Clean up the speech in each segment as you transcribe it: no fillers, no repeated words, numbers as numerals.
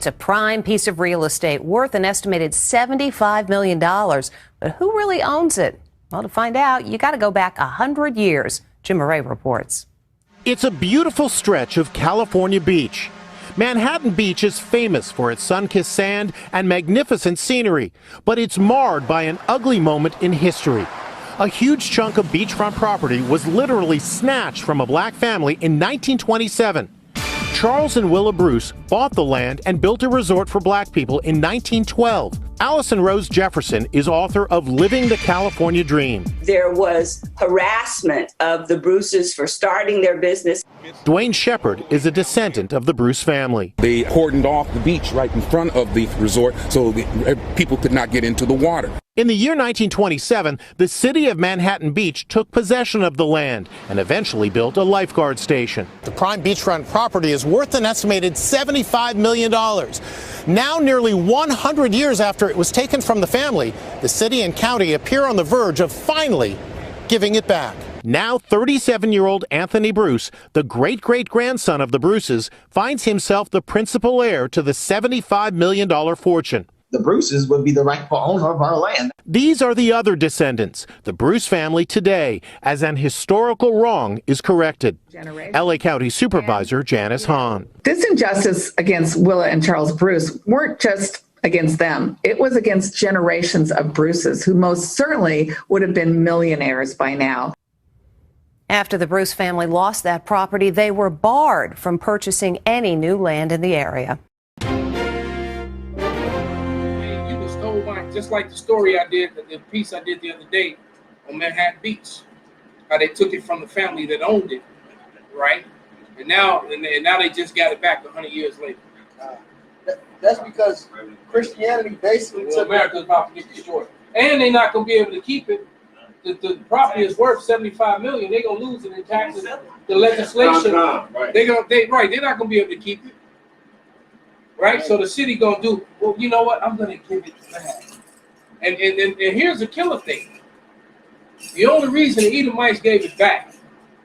It's a prime piece of real estate worth an estimated $75 million. But who really owns it? Well, to find out, you got to go back 100 years. Jim Murray reports. It's a beautiful stretch of California beach. Manhattan Beach is famous for its sun-kissed sand and magnificent scenery, but it's marred by an ugly moment in history. A huge chunk of beachfront property was literally snatched from a black family in 1927. Charles and Willa Bruce bought the land and built a resort for black people in 1912. Allison Rose Jefferson is author of Living the California Dream. There was harassment of the Bruces for starting their business. Dwayne Shepard is a descendant of the Bruce family. They cordoned off the beach right in front of the resort so people could not get into the water. In the year 1927, the city of Manhattan Beach took possession of the land and eventually built a lifeguard station. The prime beachfront property is worth an estimated $75 million. Now, nearly 100 years after it was taken from the family, the city and county appear on the verge of finally giving it back. Now 37-year-old Anthony Bruce, the great-great-grandson of the Bruces, finds himself the principal heir to the $75 million fortune. The Bruces would be the rightful owner of our land. These are the other descendants, the Bruce family today, as an historical wrong is corrected. LA County Supervisor Janice Hahn. This injustice against Willa and Charles Bruce weren't just against them. It was against generations of Bruces who most certainly would have been millionaires by now. After the Bruce family lost that property, they were barred from purchasing any new land in the area. Just like the story I did, the piece I did the other day on Manhattan Beach, how they took it from the family that owned it, right? And now they just got it back 100 years later. That's because Christianity basically took America's about to get destroyed, and they're not going to be able to keep it. The property is worth $75 million. They're going to lose it in taxes. The legislation, they're not going to be able to keep it. Right, so the city gonna do, well, you know what? I'm gonna give it back. And here's the killer thing. The only reason the Edomites gave it back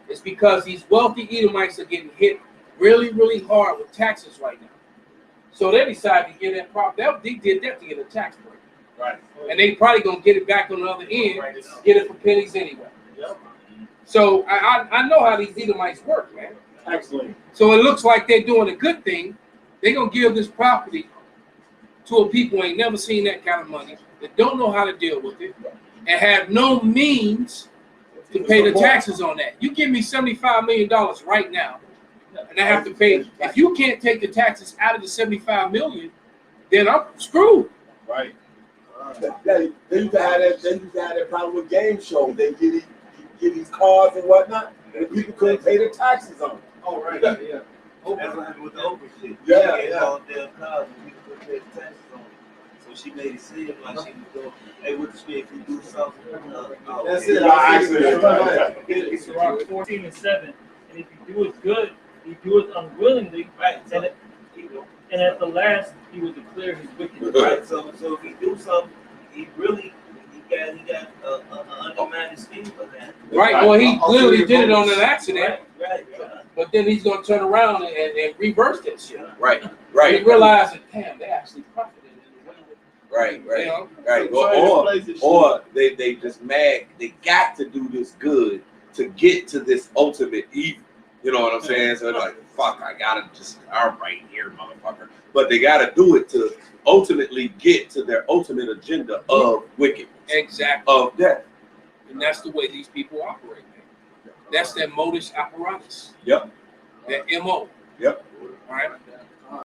is because these wealthy Edomites are getting hit really, really hard with taxes right now. So they decided to get that property. They did that to get a tax break. Right. And they probably gonna get it back on the other end, get it for pennies anyway. Yep. So I know how these Edomites work, man. Excellent. So it looks like they're doing a good thing. They're going to give this property to a people who ain't never seen that kind of money, that don't know how to deal with it, and have no means to pay the taxes on that. You give me $75 million right now, and I have to pay. If you can't take the taxes out of the $75 million, then I'm screwed. Right. They used to have that problem with game shows. They get these cars and whatnot, and people couldn't pay the taxes on it. Oh, right. Yeah. That's what happened with the Oprah shit. Yeah. All damn cars and people couldn't pay the taxes on it. So she made it seem like she would go, hey, what the shit, if you do something? That's it. Right. It's Sirach 14:7. And if you do it good, you do it unwillingly. Right. And at the last, he will declare his wickedness. Right. So if he do something, he got an undermined scheme for that. Right. Well, he literally did it on an accident. Right. But then he's going to turn around and reverse that shit. Right. He realized that, damn, they actually profited in the way. Right. You know? Right. Or they just mad. They got to do this good to get to this ultimate evil. You know what I'm saying? So they're like, fuck, I gotta just start right here, motherfucker. But they gotta do it to ultimately get to their ultimate agenda of wickedness. Exactly. Of death. And that's the way these people operate, man. That's their modus apparatus. Yep. Their MO. Yep. All right.